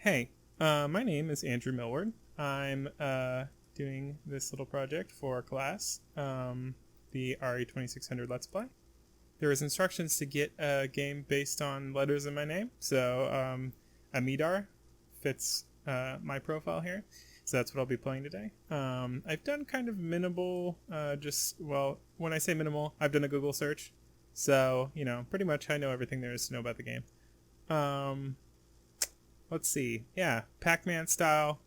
Hey, my name is Andrew Millward. I'm doing this little project for class, the RE2600 Let's Play. There was instructions to get a game based on letters in my name, so Amidar fits my profile here. So that's what I'll be playing today. I've done kind of minimal, when I say minimal, I've done a Google search. So, pretty much I know everything there is to know about the game. Let's see. Yeah, Pac-Man style.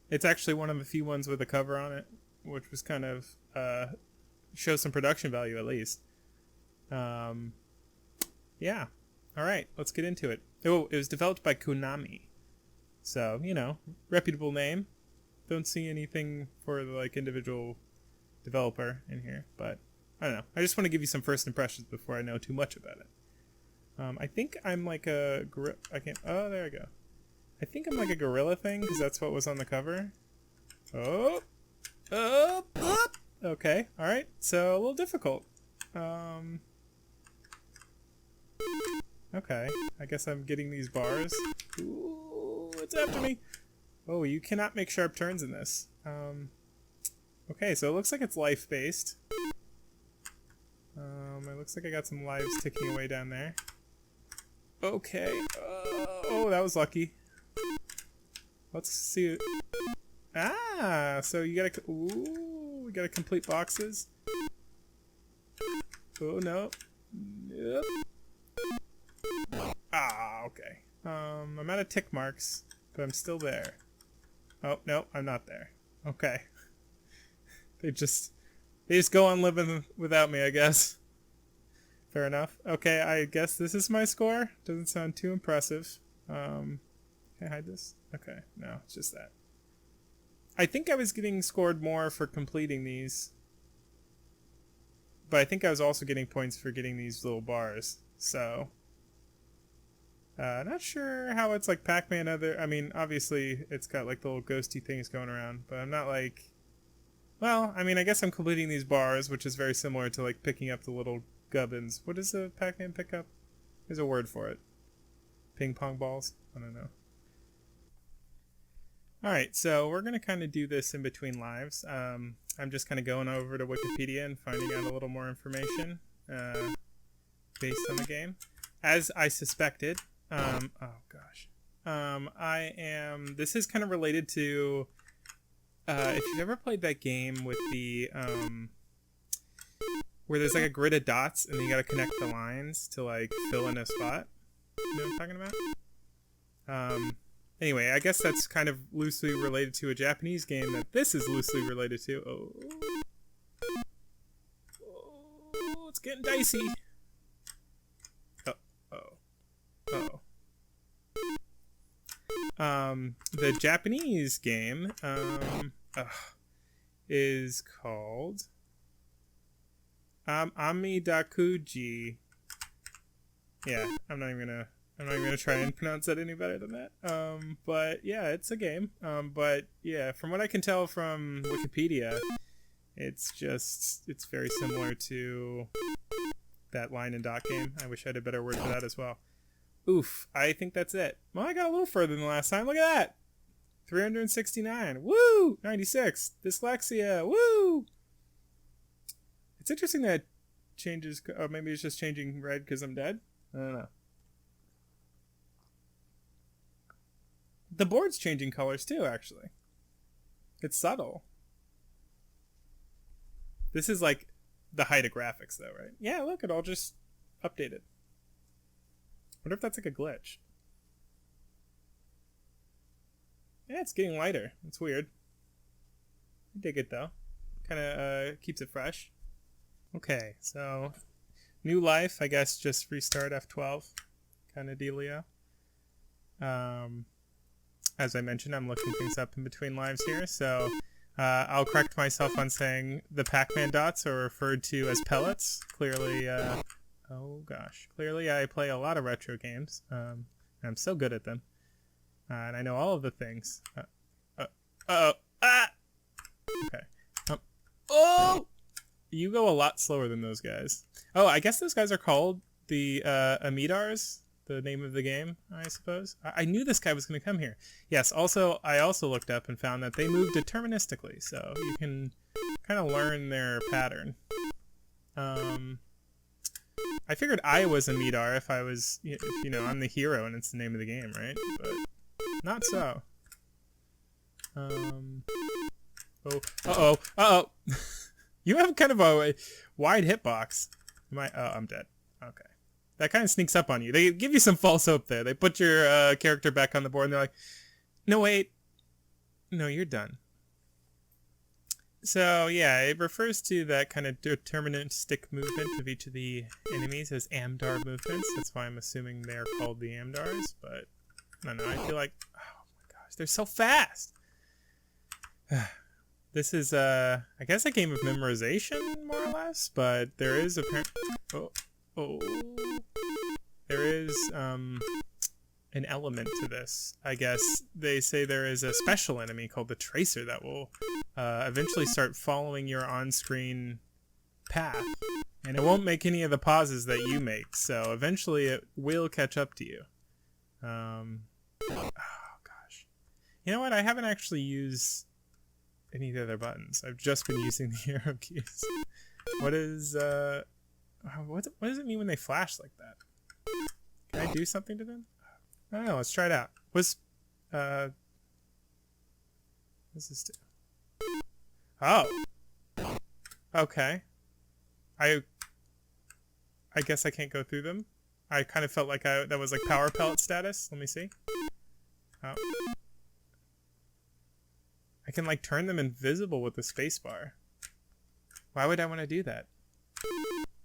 It's actually one of the few ones with a cover on it, which was kind of shows some production value at least. Yeah. All right, let's get into it. Oh, it was developed by Konami. So, reputable name. Don't see anything for the individual developer in here, but I don't know. I just want to give you some first impressions before I know too much about it. I think I'm like a oh, there I go. I think I'm like a gorilla thing because that's what was on the cover. Oh, okay, all right. So a little difficult. Okay, I guess I'm getting these bars. Ooh, it's after me. Oh, you cannot make sharp turns in this. Okay, so it looks like it's life-based. It looks like I got some lives ticking away down there. Okay. Oh, that was lucky. Let's see. Ah, so you gotta. Ooh, we gotta complete boxes. Oh no. Yep. Ah, okay. I'm out of tick marks, but I'm still there. Oh no, I'm not there. Okay. They just go on living without me, I guess. Fair enough. Okay, I guess this is my score. Doesn't sound too impressive. Can I hide this? Okay, no, it's just that. I think I was getting scored more for completing these. But I think I was also getting points for getting these little bars. So, not sure how it's like Pac-Man I mean, obviously it's got like the little ghosty things going around. But I'm not like... Well, I mean, I guess I'm completing these bars, which is very similar to like picking up the little gubbins. What does a Pac-Man pick up? There's a word for it. Ping pong balls? I don't know. Alright, so we're going to kind of do this in between lives. I'm just kind of going over to Wikipedia and finding out a little more information based on the game. As I suspected, oh gosh. This is kind of related to, if you've ever played that game with the, where there's like a grid of dots and you got to connect the lines to like fill in a spot. You know what I'm talking about? Anyway, I guess that's kind of loosely related to a Japanese game that this is loosely related to. Oh, it's getting dicey. The Japanese game is called Amidakuji. Yeah, I'm not even gonna try and pronounce that any better than that. But yeah, it's a game. But yeah, from what I can tell from Wikipedia, it's very similar to that line and dot game. I wish I had a better word for that as well. Oof, I think that's it. Well, I got a little further than last time. Look at that. 369. Woo! 96. Dyslexia. Woo! It's interesting that it changes. Oh, maybe it's just changing red because I'm dead. I don't know. The board's changing colors too, actually. It's subtle. This is like the height of graphics, though, right? Yeah, look, it all just updated. Wonder if that's like a glitch. Yeah, it's getting lighter. It's weird. I dig it, though. Kind of keeps it fresh. Okay, so new life, I guess just restart F12 kind of dealio. As I mentioned, I'm looking things up in between lives here, so I'll correct myself on saying the Pac-Man dots are referred to as pellets. Clearly, oh gosh, clearly I play a lot of retro games. And I'm so good at them. And I know all of the things. Uh-oh. Ah! Okay. Oh! You go a lot slower than those guys. Oh, I guess those guys are called the Amidars. the name of the game, I suppose. I knew this guy was going to come here. Yes, also, I also looked up and found that they move deterministically, so you can kind of learn their pattern. I figured I was Amidar if I was, if, you know, I'm the hero and it's the name of the game, right? But not so. Oh, uh-oh. You have kind of a wide hitbox. Oh, I'm dead. Okay. That kind of sneaks up on you. They give you some false hope there. They put your character back on the board and they're like, no, wait. No, you're done. So, yeah, it refers to that kind of deterministic movement of each of the enemies as Amidar movements. That's why I'm assuming they're called the Amidars, but I don't know. I feel like, oh my gosh, they're so fast. This is, I guess a game of memorization, more or less, but there is there is, an element to this. I guess they say there is a special enemy called the Tracer that will eventually start following your on-screen path, and it won't make any of the pauses that you make, so eventually it will catch up to you. Oh gosh, you know what, I haven't actually used any of the other buttons. I've just been using the arrow keys. What is what does it mean when they flash like that? Can I do something to them? I don't know, let's try it out. What's this do? Oh. Okay. I guess I can't go through them. I kind of felt like that was like power pellet status. Let me see. Oh. I can like turn them invisible with the spacebar. Why would I want to do that?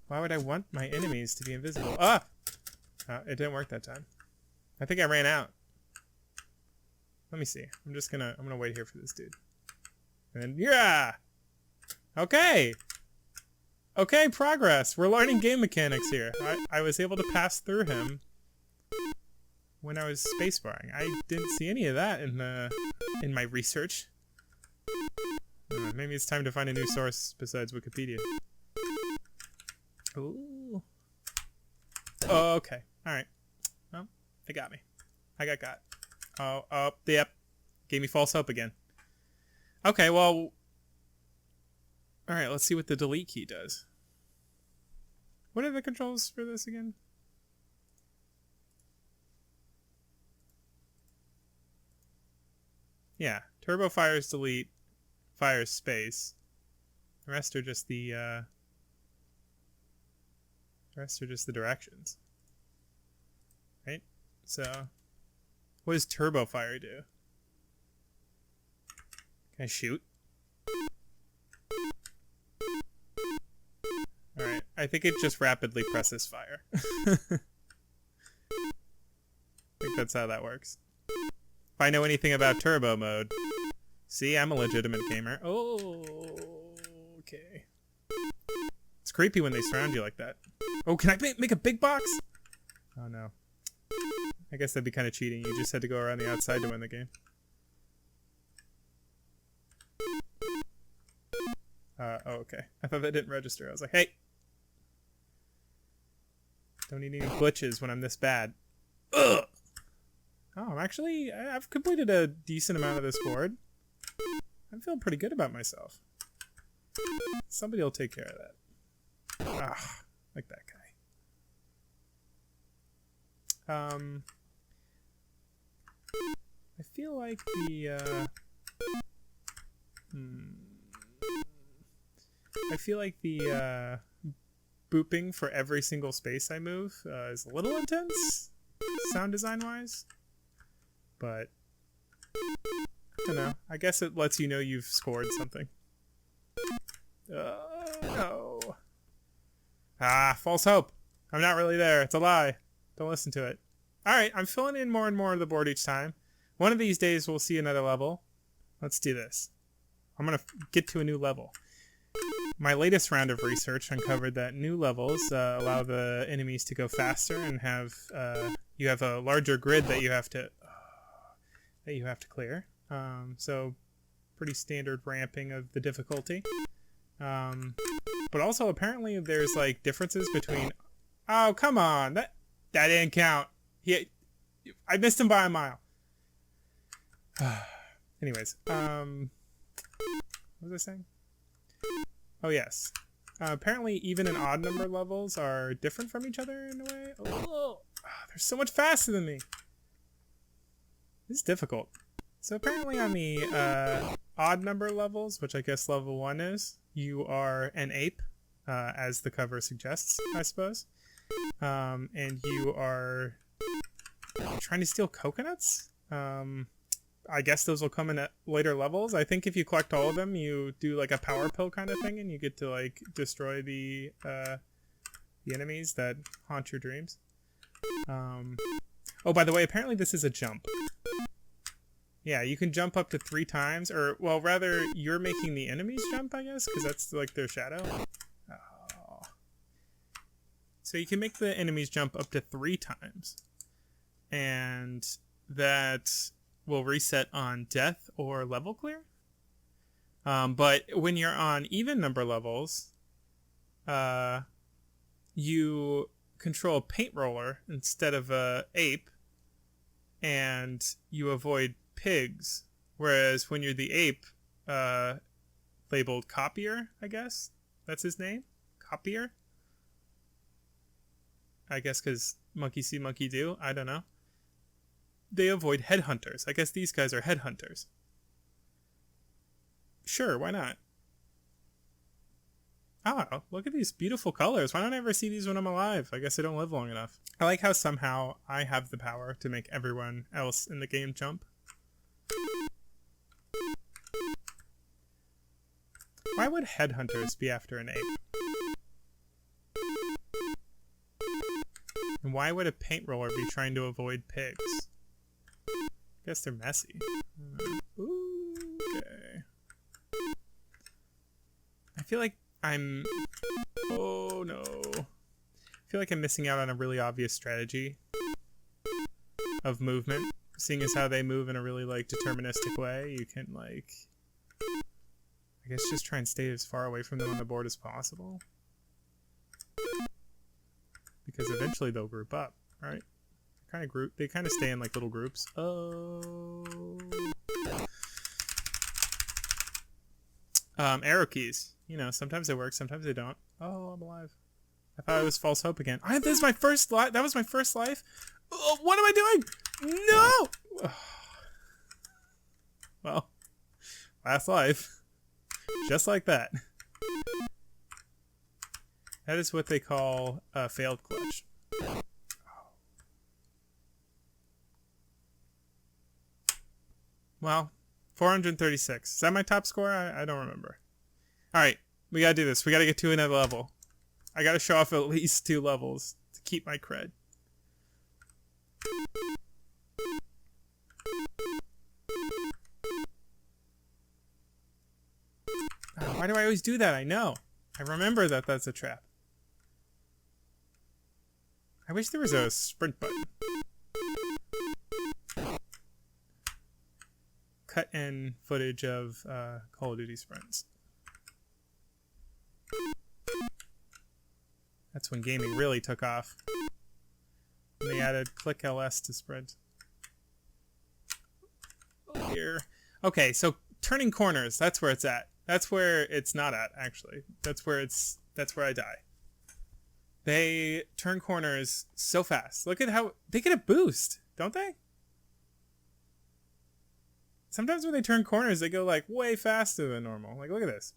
Why would I want my enemies to be invisible? Ah! Oh, it didn't work that time. I think I ran out. Let me see. I'm gonna wait here for this dude. And then, yeah! Okay! Okay, progress! We're learning game mechanics here. I was able to pass through him when I was spacebarring. I didn't see any of that in my research. Maybe it's time to find a new source besides Wikipedia. Ooh. Oh, okay. Alright. Well, they got me. I got. Oh, yep. Gave me false hope again. Okay, well... Alright, let's see what the delete key does. What are the controls for this again? Yeah, turbo fires delete, fires space. The rest are just the directions. Right? So, what does turbo fire do? Can I shoot? Alright, I think it just rapidly presses fire. I think that's how that works. If I know anything about turbo mode. See, I'm a legitimate gamer. Oh, okay. It's creepy when they surround you like that. Oh, can I make a big box? Oh no. I guess that'd be kind of cheating. You just had to go around the outside to win the game. Oh, okay. I thought that didn't register. I was like, hey! Don't need any glitches when I'm this bad. Ugh! Oh, I've completed a decent amount of this board. I'm feeling pretty good about myself. Somebody will take care of that. Ah, like that guy. I feel like the booping for every single space I move is a little intense, sound design wise. But I don't know. I guess it lets you know you've scored something. No. Ah, false hope. I'm not really there. It's a lie. Don't listen to it. Alright, I'm filling in more and more of the board each time. One of these days we'll see another level. Let's do this. I'm going to get to a new level. My latest round of research uncovered that new levels allow the enemies to go faster and have you have a larger grid that you have to clear. So pretty standard ramping of the difficulty. But also apparently there's like differences between... Oh, come on! That didn't count. I missed him by a mile. Anyways, what was I saying? Oh, yes. Apparently, even and odd number levels are different from each other in a way. Oh, they're so much faster than me. This is difficult. So apparently on the odd number levels, which I guess level 1 is, you are an ape, as the cover suggests, I suppose. And you are trying to steal coconuts? I guess those will come in at later levels. I think if you collect all of them, you do like a power pill kind of thing, and you get to like destroy the enemies that haunt your dreams. Oh, by the way, apparently this is a jump. Yeah, you can jump up to 3 times, or well, rather, you're making the enemies jump, I guess, because that's like their shadow. Oh. So you can make the enemies jump up to 3 times, and that will reset on death or level clear. But when you're on even number levels, you control a paint roller instead of a ape, and you avoid pigs. Whereas when you're the ape, labeled Copier, I guess that's his name, Copier. I guess because monkey see, monkey do. I don't know. They avoid headhunters. I guess these guys are headhunters. Sure, why not? Oh, look at these beautiful colors. Why don't I ever see these when I'm alive? I guess I don't live long enough. I like how somehow I have the power to make everyone else in the game jump. Why would headhunters be after an ape? And why would a paint roller be trying to avoid pigs? I guess they're messy. Okay. I feel like I'm... Oh, no. I feel like I'm missing out on a really obvious strategy of movement. Seeing as how they move in a really, like, deterministic way, you can, like... I guess just try and stay as far away from them on the board as possible. Because eventually they'll group up, right? They kind of stay in like little groups. Oh. Arrow keys. You know, sometimes they work, sometimes they don't. Oh, I'm alive. I thought it was false hope again. This is my first life. That was my first life. Oh, what am I doing? No. Well, last life. Just like that. That is what they call a failed clutch. Well, 436. Is that my top score? I don't remember. Alright, we gotta do this. We gotta get to another level. I gotta show off at least 2 levels to keep my cred. Oh, why do I always do that? I know. I remember that that's a trap. I wish there was a sprint button. Cut in footage of Call of Duty sprints. That's when gaming really took off. When they added click LS to sprint. Here. Okay, so turning corners, that's where it's at. That's where it's not at, actually. That's where I die. They turn corners so fast. Look at how they get a boost, don't they? Sometimes when they turn corners, they go like way faster than normal. Like, look at this.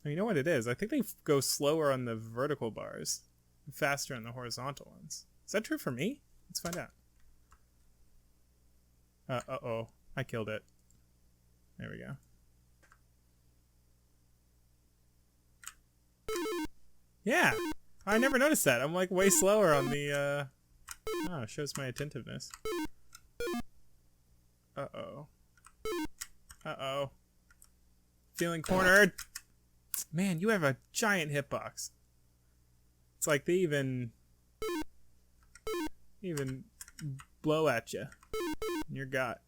You know what it is? I think they go slower on the vertical bars, faster on the horizontal ones. Is that true for me? Let's find out. Uh-oh. I killed it. There we go. Yeah. I never noticed that. I'm like way slower on the, Oh, it shows my attentiveness. Uh-oh. Uh-oh. Feeling cornered. Man, you have a giant hitbox. It's like they even blow at you in your gut.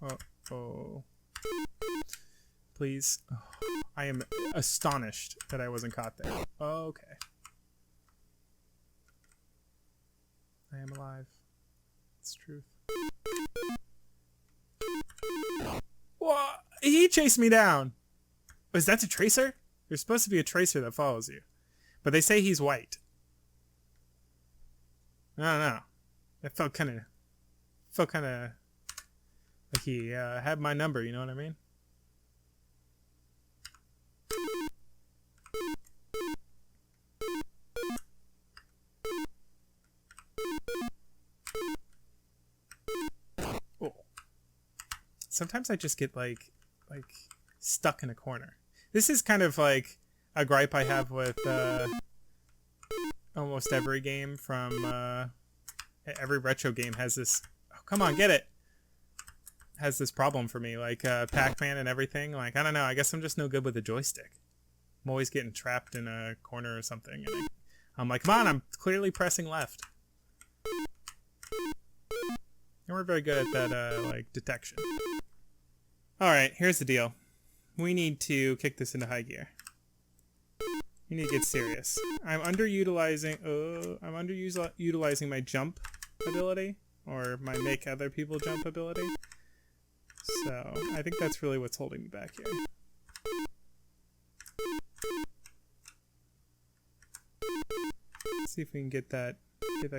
Uh-oh. please. Oh, I am astonished that I wasn't caught there. Okay. I am alive. It's truth. What? He chased me down. Is that a tracer? There's supposed to be a tracer that follows you. But they say he's white. I don't know. It felt kind of like he had my number, you know what I mean? Oh. Sometimes I just get like stuck in a corner. This is kind of like a gripe I have with almost every game from every retro game has this. Oh, come on, get it. Has this problem for me, like Pac-Man and everything. Like, I don't know. I guess I'm just no good with the joystick. I'm always getting trapped in a corner or something. And I'm like, come on, I'm clearly pressing left. And we're very good at that, like, detection. All right, here's the deal. We need to kick this into high gear. We need to get serious. I'm underutilizing my jump ability, or my make other people jump ability. So I think that's really what's holding me back here. Let's see if we can get that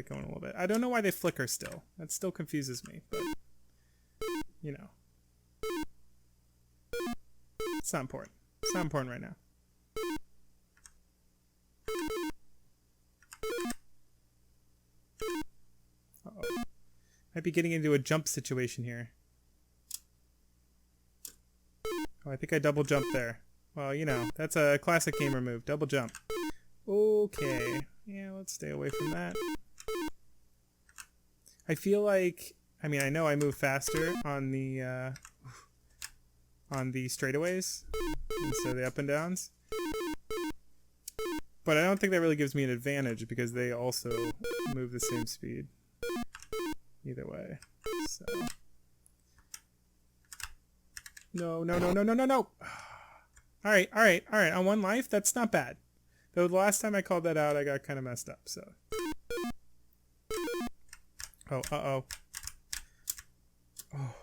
going a little bit. I don't know why they flicker still. That still confuses me, but you know. It's not important. It's not important right now. Uh-oh. Might be getting into a jump situation here. Oh, I think I double jumped there. Well, you know, that's a classic gamer move. Double jump. Okay. Yeah, let's stay away from that. I feel like... I mean, I know I move faster on the straightaways instead of the up and downs. But I don't think that really gives me an advantage because they also move the same speed. Either way. So... No. Alright. On one life, that's not bad. Though the last time I called that out, I got kind of messed up, so. Oh, uh-oh. Oh.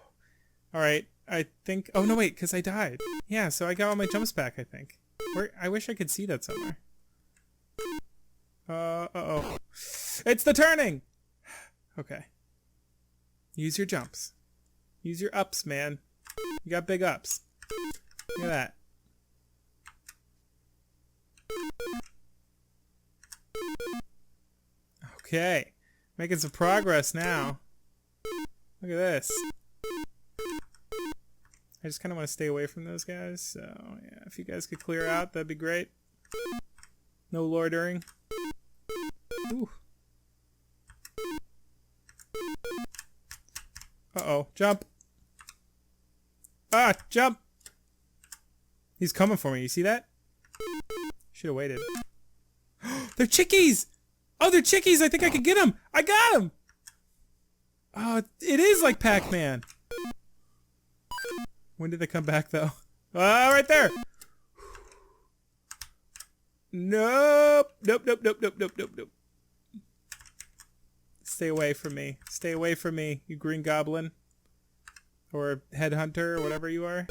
Alright, I think... Oh, no, wait, because I died. Yeah, so I got all my jumps back, I think. I wish I could see that somewhere. Uh-oh. It's the turning! Okay. Use your jumps. Use your ups, man. You got big ups. Look at that. Okay. Making some progress now. Look at this. I just kind of want to stay away from those guys. So, yeah, if you guys could clear out, that'd be great. No loitering. Ooh. Uh-oh. Jump. Ah, jump. He's coming for me. You see that? Should have waited. They're chickies! Oh, they're chickies! I think I could get them! I got them! Oh, it is like Pac-Man. When did they come back, though? Ah, right there! Nope! Nope. Stay away from me. Stay away from me, you green goblin. Or headhunter, or whatever you are.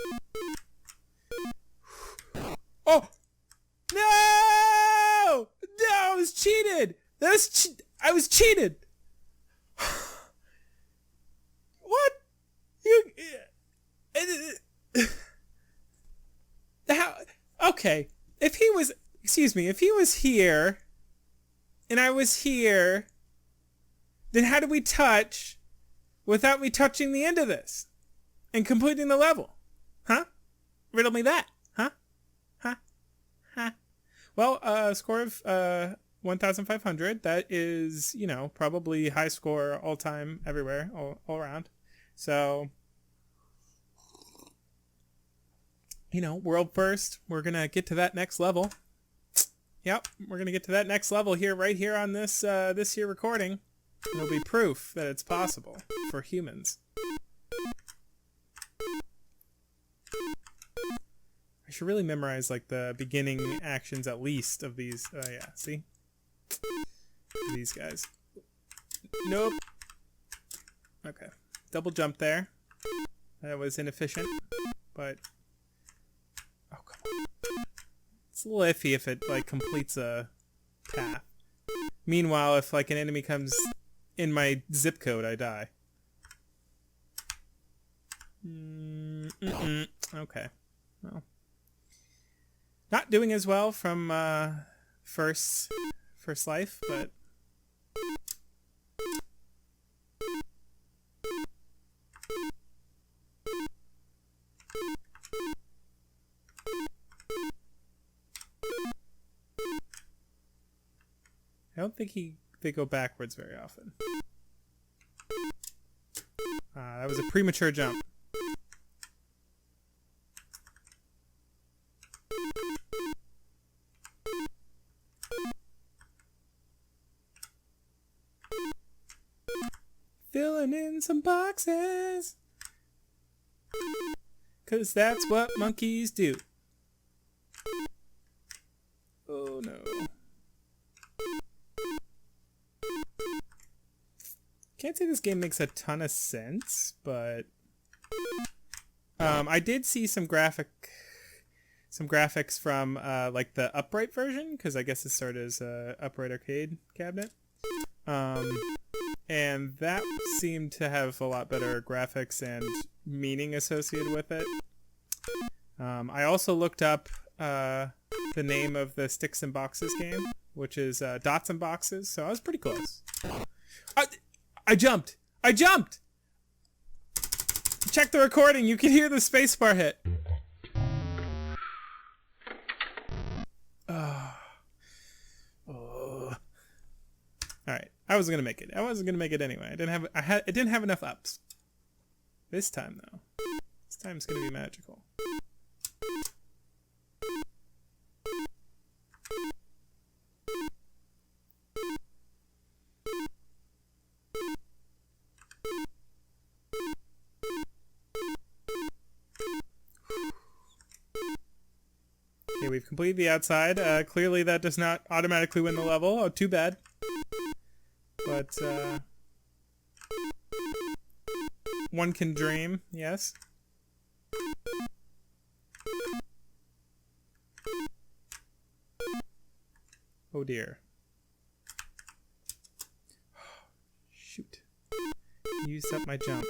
Oh! No! No, I was cheated! I was cheated! What? How? Okay. If he was... Excuse me. If he was here, and I was here, then how do we touch without me touching the end of this? And completing the level? Huh? Riddle me that. Huh? Well, score of 1,500. That is, you know, probably high score all time, everywhere, all around. So, you know, world first. We're going to get to that next level. Yep, we're going to get to that next level here, right here on this here recording. It'll be proof that it's possible for humans. I should really memorize like the beginning actions at least of these. Yeah, see? These guys. Nope. Okay. Double jump there. That was inefficient, but oh come on. It's a little iffy if it like completes a path. Meanwhile, if like an enemy comes in my zip code, I die. Okay. Well, not doing as well from first life, but I don't think they go backwards very often. That was a premature jump. Filling in some boxes, 'cause that's what monkeys do. Oh no. Can't say this game makes a ton of sense, but I did see some graphics from like the upright version, because I guess it started as a upright arcade cabinet, and that seemed to have a lot better graphics and meaning associated with it. I also looked up the name of the Sticks and Boxes game, which is Dots and Boxes, so I was pretty close. I jumped! I jumped! Check the recording, you can hear the spacebar hit. Alright, I wasn't gonna make it. I wasn't gonna make it anyway. I didn't have enough ups. This time though. This time's gonna be magical. Okay, we've completed the outside. Clearly that does not automatically win the level. Oh, too bad. But, one can dream, yes. Oh dear. Shoot. Used up my jump.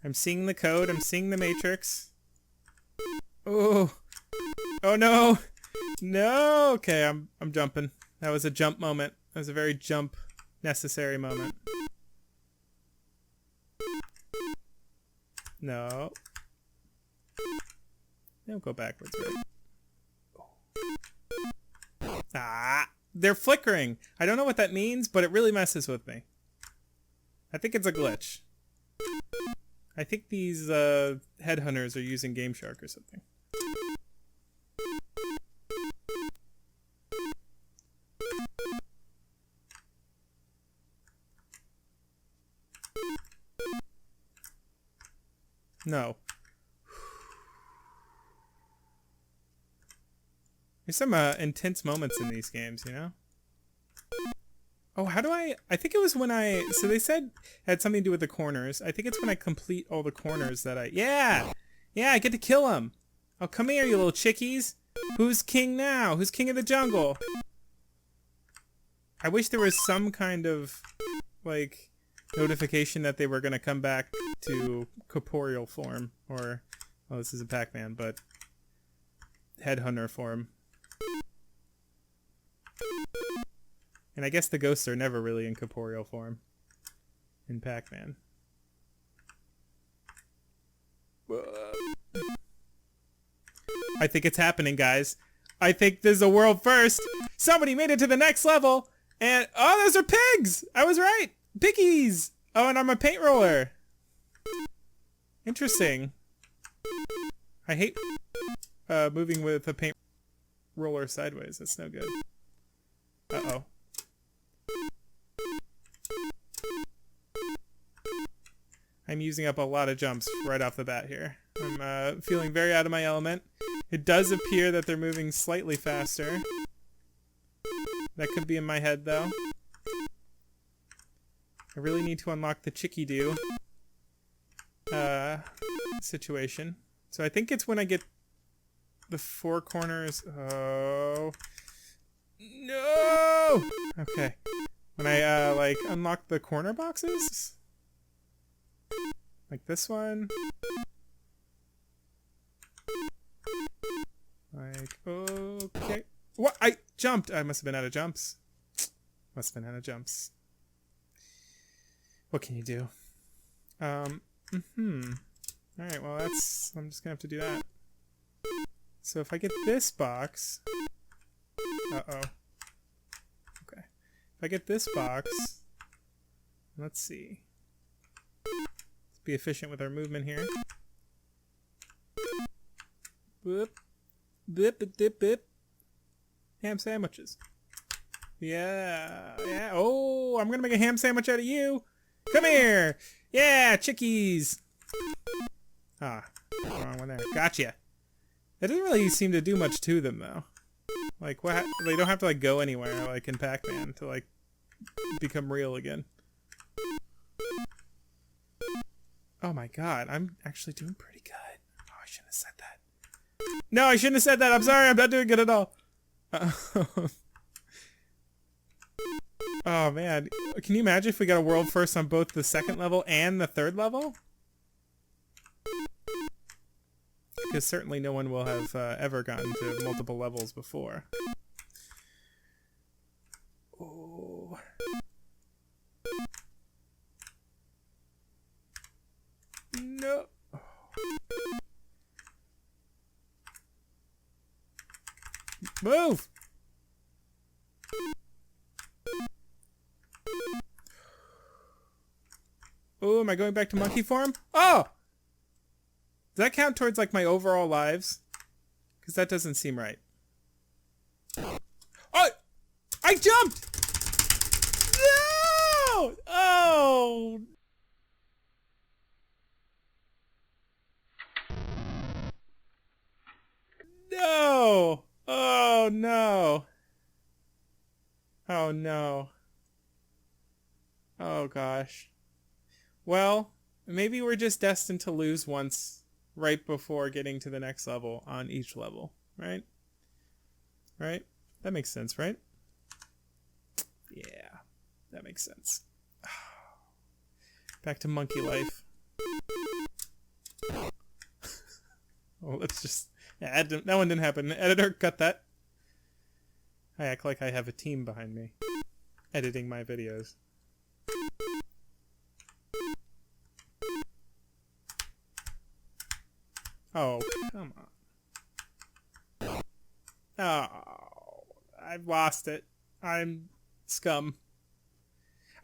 I'm seeing the code. I'm seeing the matrix. Oh. Oh no. No. Okay, I'm jumping. That was a jump moment. That was a very jump necessary moment. No. Don't go backwards, right? Ah, they're flickering. I don't know what that means, but it really messes with me. I think it's a glitch. I think these headhunters are using Game Shark or something. No. There's some intense moments in these games, you know? Oh, how do I think it was when so they said it had something to do with the corners. I think it's when I complete all the corners that yeah, I get to kill them. Oh, come here, you little chickies. Who's king now? Who's king of the jungle? I wish there was some kind of, like, notification that they were going to come back to corporeal form, or, oh, this is a Pac-Man, but headhunter form. And I guess the ghosts are never really in corporeal form in Pac-Man. I think it's happening, guys. I think this is a world first. Somebody made it to the next level, and oh, those are pigs! I was right! Piggies! Oh, and I'm a paint roller. Interesting. I hate moving with a paint roller sideways. That's no good. Uh-oh. I'm using up a lot of jumps right off the bat here. I'm feeling very out of my element. It does appear that they're moving slightly faster. That could be in my head, though. I really need to unlock the Chicky-Doo situation. So I think it's when I get the 4 corners. Oh. No! Okay. When I, like, unlock the corner boxes? Like this one. Like, okay. What? I jumped! I must have been out of jumps. Must have been out of jumps. What can you do? Alright, well that's... I'm just gonna have to do that. So if I get this box... Uh-oh. Okay. If I get this box... Let's see. Let's be efficient with our movement here. Boop. Boop, boop, boop, boop. Ham sandwiches. Yeah. Yeah. Oh, I'm gonna make a ham sandwich out of you. Come here. Yeah, chickies. Ah, wrong one there. Gotcha. That doesn't really seem to do much to them, though. Like, what? They don't have to, like, go anywhere, like in Pac-Man, to, like, become real again. Oh my god, I'm actually doing pretty good. Oh, I shouldn't have said that. No, I shouldn't have said that. I'm sorry, I'm not doing good at all. Oh man, can you imagine if we got a world first on both the 2nd level and the 3rd level? Because certainly no one will have ever gotten to multiple levels before. Oh. No. Move! Oh, am I going back to monkey form? Oh! Does that count towards, like, my overall lives? Because that doesn't seem right. Oh! I jumped! No! Oh! No! Oh, no. Oh, no. Oh, gosh. Well, maybe we're just destined to lose once right before getting to the next level on each level, right? Right? That makes sense, right? Yeah, that makes sense. Back to monkey life. Oh, let's just... Yeah, that one didn't happen. Editor, cut that. I act like I have a team behind me, editing my videos. Oh, come on. Oh, I've lost it. I'm scum.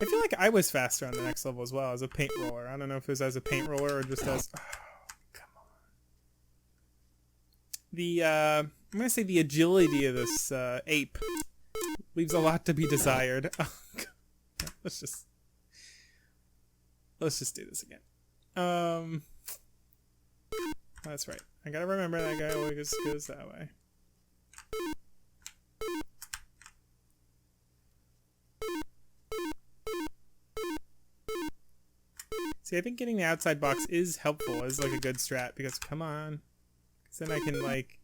I feel like I was faster on the next level as well as a paint roller. I don't know if it was as a paint roller or just as... Oh, come on. The, I'm going to say the agility of this ape leaves a lot to be desired. Let's just do this again. That's right. I gotta remember that guy always goes that way. See, I think getting the outside box is helpful as like a good strat because come on. Because then I can like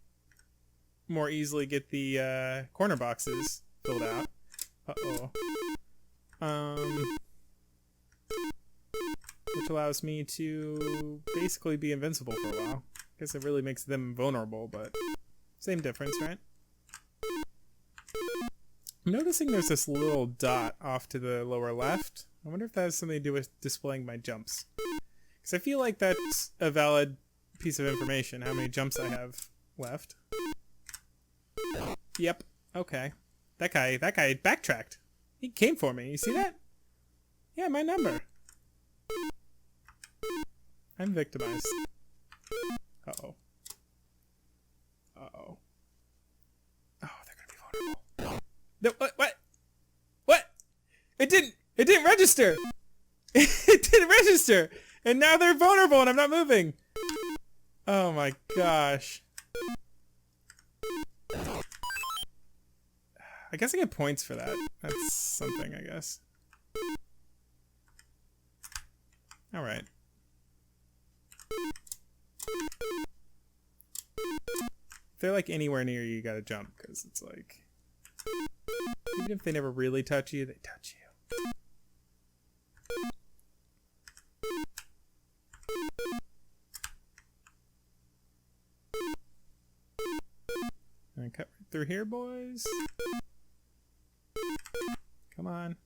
more easily get the corner boxes filled out. Uh-oh. Which allows me to basically be invincible for a while. I guess it really makes them vulnerable, but same difference, right? I'm noticing there's this little dot off to the lower left. I wonder if that has something to do with displaying my jumps. Because I feel like that's a valid piece of information, how many jumps I have left. Yep, okay. That guy backtracked. He came for me, you see that? Yeah, my number. I'm victimized. Uh-oh. Uh-oh. Oh, they're gonna be vulnerable. No, what? It didn't register! It didn't register! And now they're vulnerable and I'm not moving. Oh my gosh. I guess I get points for that. That's something, I guess. Alright. If they're like anywhere near you, you gotta jump, because it's like... Even if they never really touch you, they touch you. And cut right through here, boys. Come on.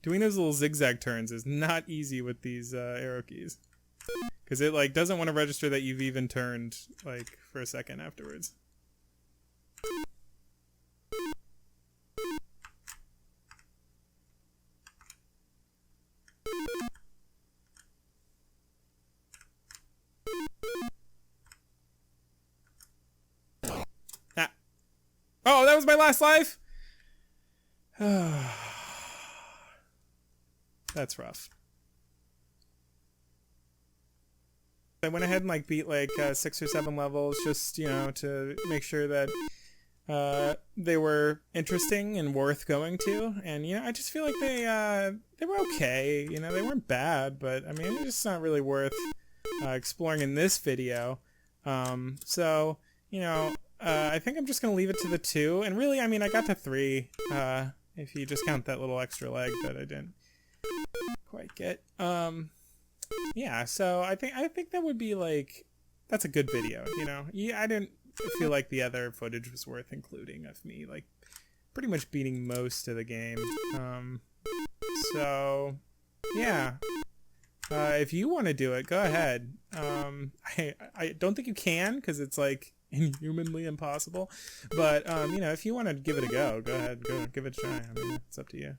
Doing those little zigzag turns is not easy with these arrow keys. Because it like doesn't want to register that you've even turned like for a second afterwards. Ah. Oh, that was my last life? That's rough. I went ahead and like beat like 6 or 7 levels just, you know, to make sure that they were interesting and worth going to. And, you know, I just feel like they were okay. You know, they weren't bad, but I mean, it's just not really worth exploring in this video. So, you know, I think I'm just going to leave it to the 2. And really, I mean, I got to 3 if you just count that little extra leg that I didn't quite get. Yeah, so I think that would be like, that's a good video, you know. Yeah, I didn't feel like the other footage was worth including of me like pretty much beating most of the game. So yeah, if you want to do it, go ahead. I don't think you can because it's like inhumanly impossible, but you know, if you want to give it a go ahead, go give it a try. I mean, it's up to you.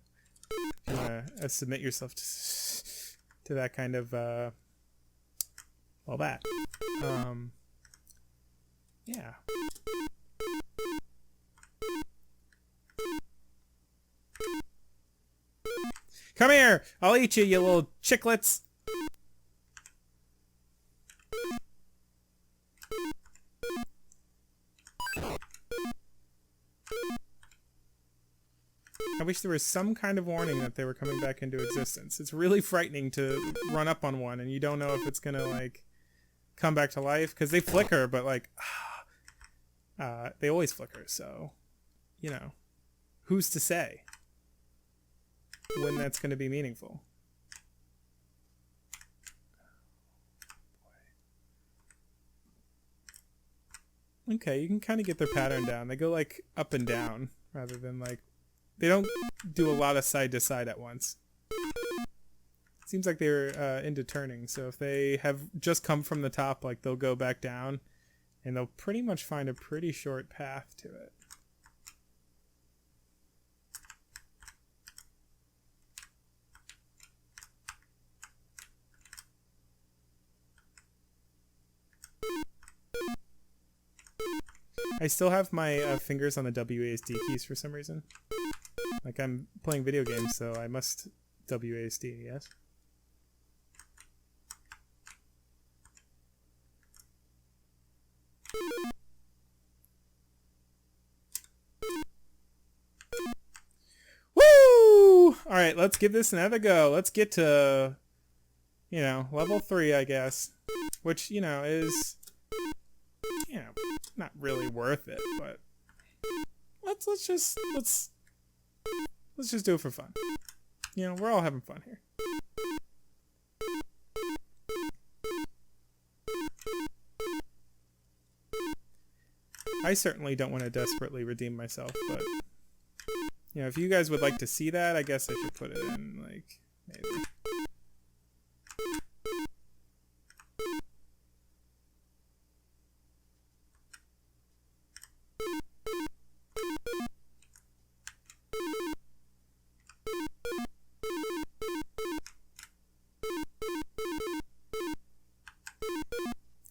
If you want to submit yourself to that kind of well, that yeah. Come here, I'll eat you, you little chiclets. I wish there was some kind of warning that they were coming back into existence. It's really frightening to run up on one and you don't know if it's gonna like come back to life, because they flicker, but like they always flicker, so you know, who's to say when that's going to be meaningful? Okay, you can kind of get their pattern down. They go like up and down rather than like, they don't do a lot of side to side at once. Seems like they're into turning, so if they have just come from the top, like they'll go back down and they'll pretty much find a pretty short path to it. I still have my fingers on the WASD keys for some reason. Like I'm playing video games, so I must WASD, yes? Woo! Alright, let's give this another go. Let's get to, you know, level 3, I guess. Which, you know, is, you know, not really worth it, but let's just do it for fun. You know, we're all having fun here. I certainly don't want to desperately redeem myself, but you know, if you guys would like to see that, I guess I should put it in, like, maybe.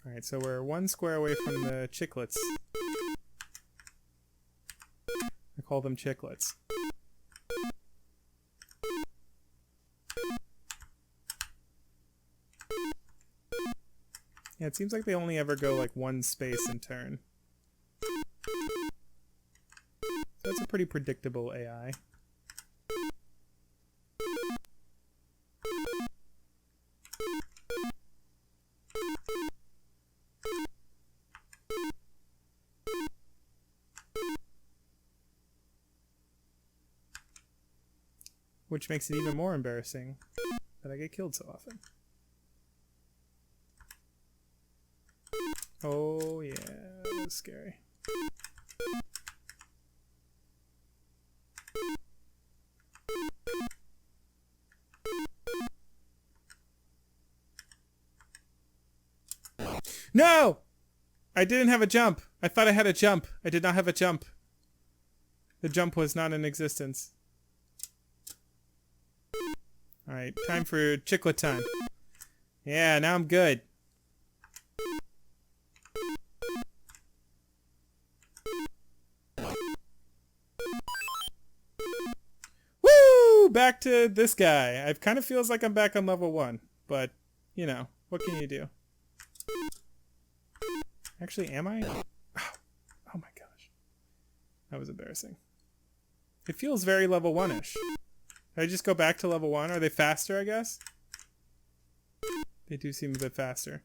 Alright, so we're 1 square away from the chiclets. I call them chiclets. Yeah, it seems like they only ever go like one space in turn. That's a pretty predictable AI. Which makes it even more embarrassing that I get killed so often. Oh yeah, that was scary. No! I didn't have a jump. I thought I had a jump. I did not have a jump. The jump was not in existence. Alright, time for chiclet time. Yeah, now I'm good. Woo! Back to this guy. It kind of feels like I'm back on level 1. But, you know, what can you do? Actually, am I? Oh my gosh. That was embarrassing. It feels very level 1-ish. Did I just go back to level 1? Are they faster, I guess? They do seem a bit faster.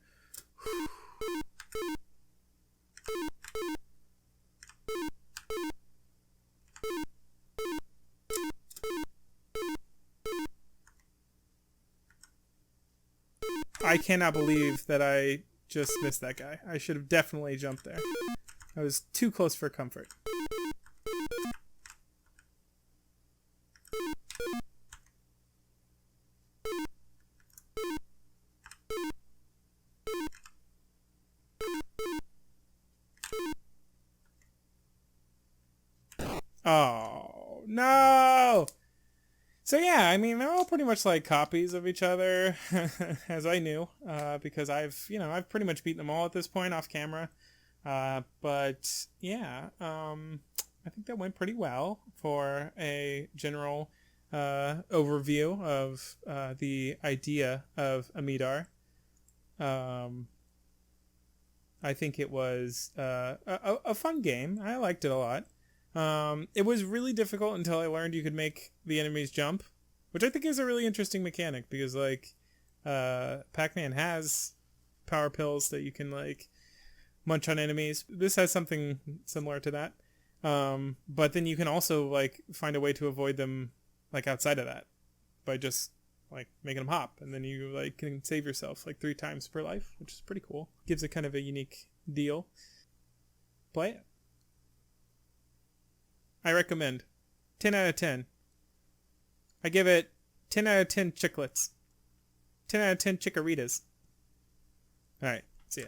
I cannot believe that I just missed that guy. I should have definitely jumped there. I was too close for comfort. Oh, no! So yeah, I mean, they're all pretty much like copies of each other, as I knew, because I've pretty much beaten them all at this point off camera. But yeah, I think that went pretty well for a general overview of the idea of Amidar. I think it was a fun game. I liked it a lot. It was really difficult until I learned you could make the enemies jump, which I think is a really interesting mechanic because, like, Pac-Man has power pills that you can, like, munch on enemies. This has something similar to that. But then you can also, like, find a way to avoid them, like, outside of that by just, like, making them hop. And then you, like, can save yourself, like, 3 times per life, which is pretty cool. Gives it kind of a unique deal. Play it. I recommend. 10 out of 10. I give it 10 out of 10 chiclets. 10 out of 10 chicaritas. Alright, see ya.